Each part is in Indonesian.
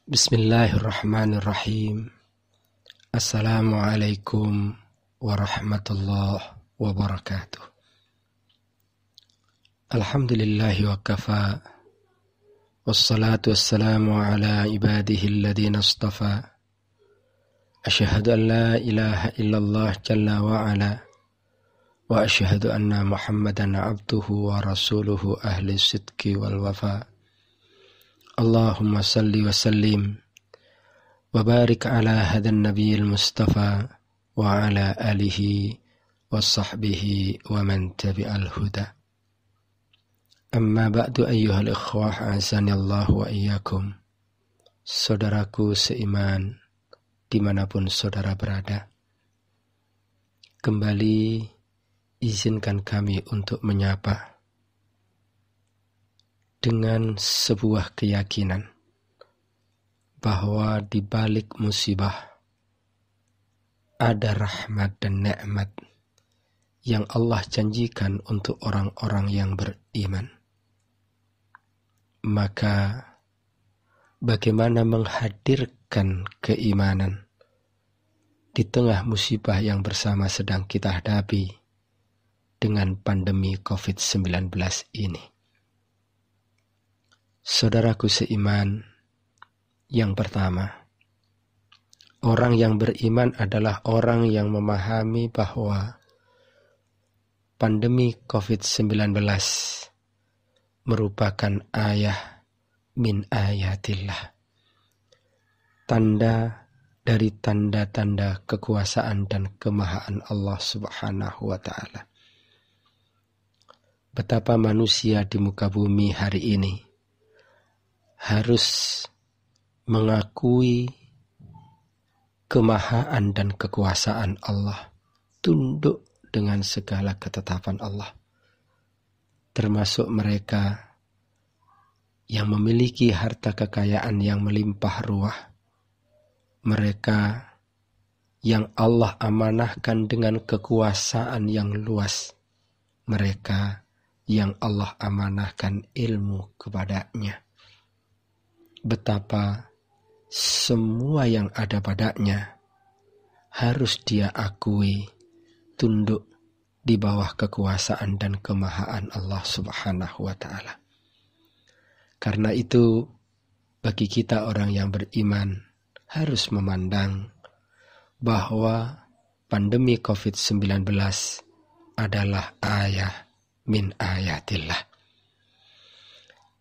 Bismillahirrahmanirrahim. Assalamualaikum warahmatullahi wabarakatuh. Alhamdulillahi wa kafa. Wassalatu wassalamu ala ibadihi alladhina astafa. Asyhadu an la ilaha illallah jalla wa ala. Wa asyhadu anna Muhammadan abduhu wa rasuluhu ahli sidqi wal wafa. Allahumma salli wa sallim wa barik ala hadan nabiyil mustafa wa ala alihi wa sahbihi wa man tabi'al huda. Amma ba'du ayyuhal ikhwah azanillahu wa iyyakum. Saudaraku seiman dimanapun saudara berada, kembali izinkan kami untuk menyapa dengan sebuah keyakinan bahwa di balik musibah ada rahmat dan nikmat yang Allah janjikan untuk orang-orang yang beriman. Maka bagaimana menghadirkan keimanan di tengah musibah yang bersama sedang kita hadapi dengan pandemi COVID-19 ini? Saudaraku seiman, yang pertama, orang yang beriman adalah orang yang memahami bahwa pandemi COVID-19 merupakan ayah min ayatillah, tanda dari tanda-tanda kekuasaan dan kemahaan Allah Subhanahu wa ta'ala. Betapa manusia di muka bumi hari ini harus mengakui kemahaan dan kekuasaan Allah, tunduk dengan segala ketetapan Allah, termasuk mereka yang memiliki harta kekayaan yang melimpah ruah, mereka yang Allah amanahkan dengan kekuasaan yang luas, mereka yang Allah amanahkan ilmu kepadanya. Betapa semua yang ada padanya harus dia akui tunduk di bawah kekuasaan dan kemahaan Allah Subhanahu wa ta'ala. Karena itu bagi kita orang yang beriman harus memandang bahwa pandemi COVID-19 adalah ayah min ayatillah.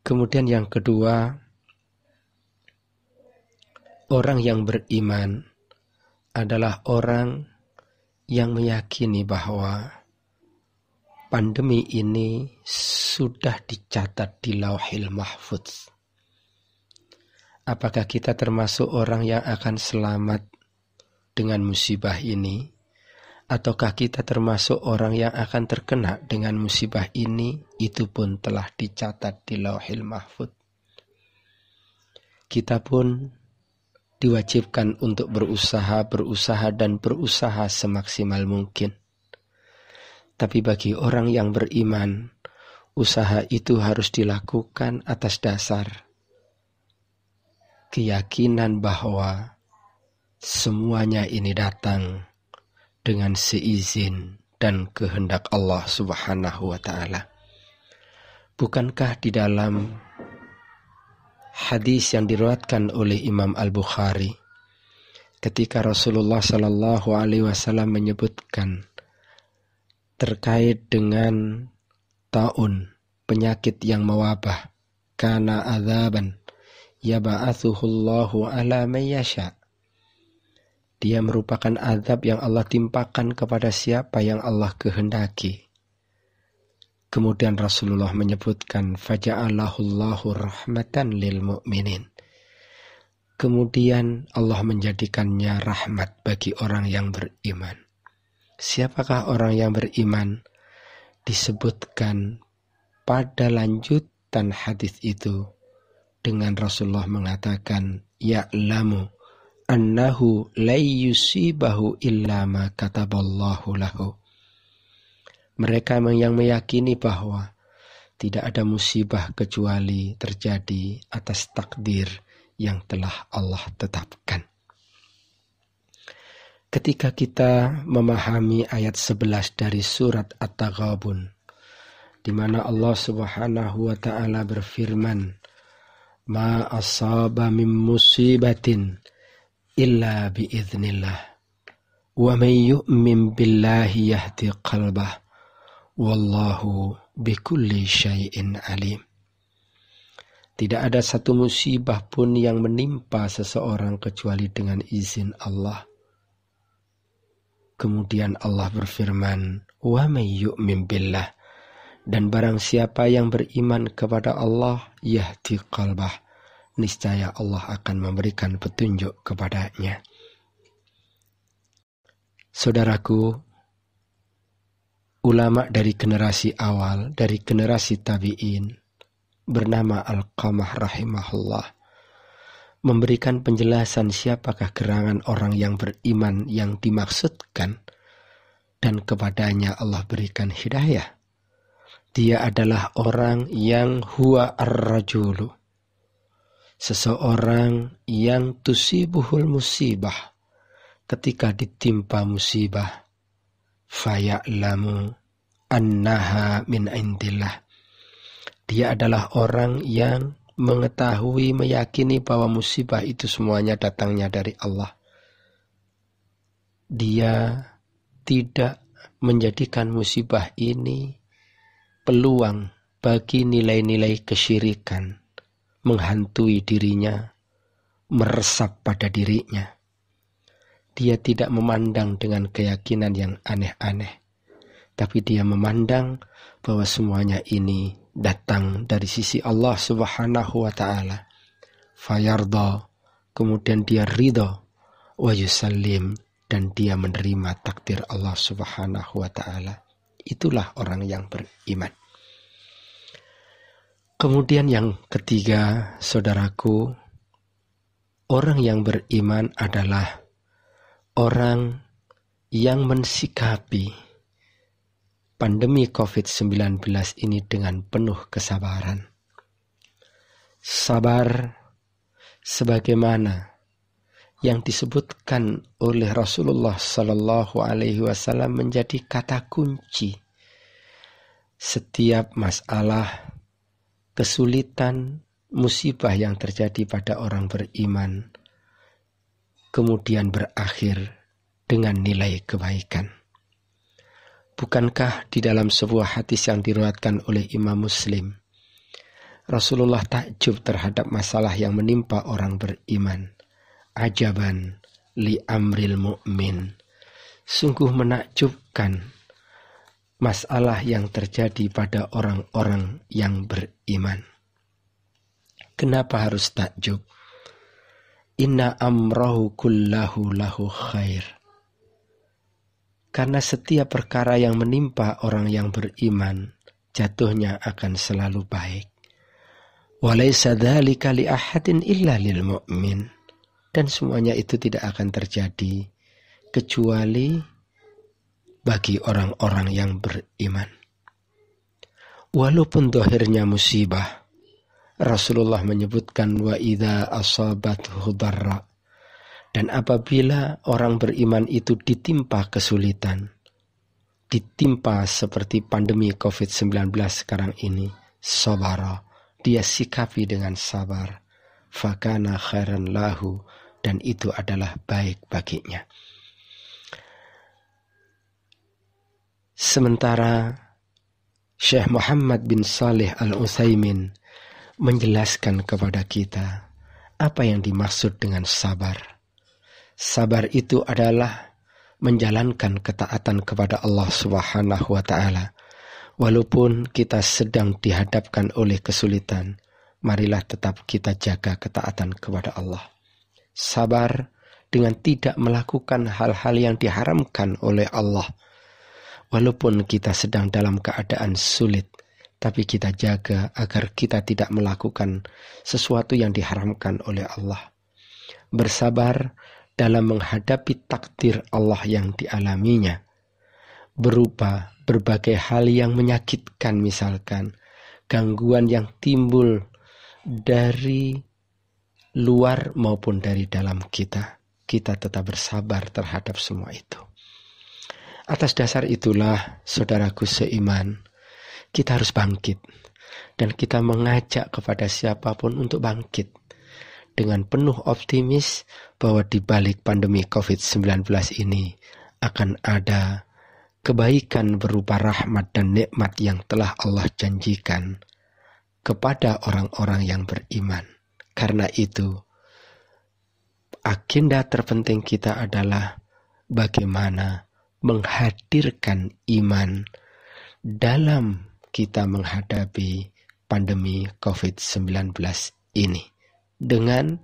Kemudian yang kedua, orang yang beriman adalah orang yang meyakini bahwa pandemi ini sudah dicatat di Lauhil Mahfudz. Apakah kita termasuk orang yang akan selamat dengan musibah ini? Ataukah kita termasuk orang yang akan terkena dengan musibah ini? Itu pun telah dicatat di Lauhil Mahfudz. Kita pun diwajibkan untuk berusaha semaksimal mungkin. Tapi bagi orang yang beriman, usaha itu harus dilakukan atas dasar keyakinan bahwa semuanya ini datang dengan seizin dan kehendak Allah Subhanahu wa ta'ala. Bukankah di dalam hadis yang diriwayatkan oleh Imam Al-Bukhari, ketika Rasulullah sallallahu alaihi wasallam menyebutkan terkait dengan taun, penyakit yang mewabah, kana adzaban yab'atsuhullahu ala man yasha. Dia merupakan azab yang Allah timpakan kepada siapa yang Allah kehendaki. Kemudian Rasulullah menyebutkan faja'alahullahu rahmatan lil mu'minin. Kemudian Allah menjadikannya rahmat bagi orang yang beriman. Siapakah orang yang beriman? Disebutkan pada lanjutan hadis itu dengan Rasulullah mengatakan ya'lamu annahu la yusibahu illa ma kataballahu lahu. Mereka yang meyakini bahwa tidak ada musibah kecuali terjadi atas takdir yang telah Allah tetapkan. Ketika kita memahami ayat 11 dari surat At-Taghabun, di mana Allah Subhanahu wa taala berfirman, "Ma asaba min musibatin illa biiznillah, wa man yu'min billahi yahdi qalbah, wallahu bikulli syai'in alim." Tidak ada satu musibah pun yang menimpa seseorang kecuali dengan izin Allah. Kemudian Allah berfirman, "Wa may yu'min billah," dan barang siapa yang beriman kepada Allah, yahdi qalbah, niscaya Allah akan memberikan petunjuk kepadanya. Saudaraku, ulama dari generasi awal, dari generasi tabi'in, bernama Alqamah rahimahullah, memberikan penjelasan siapakah gerangan orang yang beriman yang dimaksudkan, dan kepadanya Allah berikan hidayah. Dia adalah orang yang huwa ar-rajulu, seseorang yang tusibuhul musibah, ketika ditimpa musibah, faya'lamu annaha min indillah. Dia adalah orang yang mengetahui, meyakini bahwa musibah itu semuanya datangnya dari Allah. Dia tidak menjadikan musibah ini peluang bagi nilai-nilai kesyirikan menghantui dirinya, meresap pada dirinya. Dia tidak memandang dengan keyakinan yang aneh-aneh, tapi dia memandang bahwa semuanya ini datang dari sisi Allah Subhanahu wa ta'ala. Fayarda, kemudian dia ridha, wa yusallim, dan dia menerima takdir Allah Subhanahu wa ta'ala. Itulah orang yang beriman. Kemudian yang ketiga, saudaraku, orang yang beriman adalah orang yang mensikapi pandemi COVID-19 ini dengan penuh kesabaran. Sabar sebagaimana yang disebutkan oleh Rasulullah Sallallahu Alaihi Wasallam menjadi kata kunci. Setiap masalah, kesulitan, musibah yang terjadi pada orang beriman kemudian berakhir dengan nilai kebaikan. Bukankah di dalam sebuah hadis yang diriwayatkan oleh Imam Muslim, Rasulullah takjub terhadap masalah yang menimpa orang beriman. Ajaban li amril mu'min. Sungguh menakjubkan masalah yang terjadi pada orang-orang yang beriman. Kenapa harus takjub? Inna amrahu kullahu lahu khair. Karena setiap perkara yang menimpa orang yang beriman, jatuhnya akan selalu baik. Walaysa dzalika li ahadin illa lil mu'min. Dan semuanya itu tidak akan terjadi kecuali bagi orang-orang yang beriman. Walaupun zahirnya musibah, Rasulullah menyebutkan wa idza asabathu darra. Dan apabila orang beriman itu ditimpa kesulitan, ditimpa seperti pandemi COVID-19 sekarang ini, sabara, dia sikapi dengan sabar, fakana khairan lahu, dan itu adalah baik baginya. Sementara Syekh Muhammad bin Salih Al-Utsaimin menjelaskan kepada kita apa yang dimaksud dengan sabar. Sabar itu adalah menjalankan ketaatan kepada Allah Subhanahu wa ta'ala. Walaupun kita sedang dihadapkan oleh kesulitan, marilah tetap kita jaga ketaatan kepada Allah. Sabar dengan tidak melakukan hal-hal yang diharamkan oleh Allah. Walaupun kita sedang dalam keadaan sulit, tapi kita jaga agar kita tidak melakukan sesuatu yang diharamkan oleh Allah. Bersabar dalam menghadapi takdir Allah yang dialaminya, berupa berbagai hal yang menyakitkan, misalkan gangguan yang timbul dari luar maupun dari dalam kita tetap bersabar terhadap semua itu. Atas dasar itulah, saudaraku seiman, kita harus bangkit. Dan kita mengajak kepada siapapun untuk bangkit dengan penuh optimis bahwa di balik pandemi COVID-19 ini akan ada kebaikan berupa rahmat dan nikmat yang telah Allah janjikan kepada orang-orang yang beriman. Karena itu, agenda terpenting kita adalah bagaimana menghadirkan iman dalam kita menghadapi pandemi COVID-19 ini. Dengan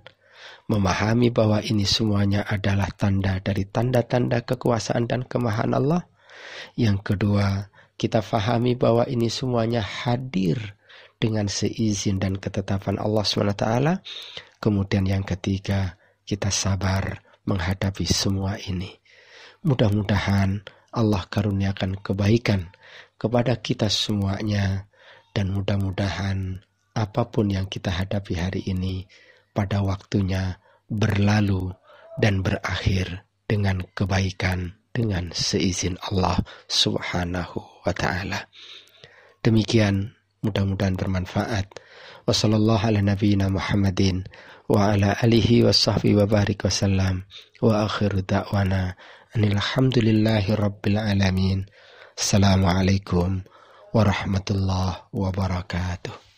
memahami bahwa ini semuanya adalah tanda dari tanda-tanda kekuasaan dan kemahaan Allah. Yang kedua, kita fahami bahwa ini semuanya hadir dengan seizin dan ketetapan Allah SWT. Kemudian yang ketiga, kita sabar menghadapi semua ini. Mudah-mudahan Allah karuniakan kebaikan kepada kita semuanya, dan mudah-mudahan apapun yang kita hadapi hari ini pada waktunya berlalu dan berakhir dengan kebaikan dengan seizin Allah Subhanahu wa ta'ala. Demikian, mudah-mudahan bermanfaat. Wassallallahu ala nabiyyina Muhammadin wa ala alihi wa sahbihi wa barik wasallam. Wa akhiru da'wana alhamdulillahi rabbil alamin. Assalamualaikum warahmatullahi wabarakatuh.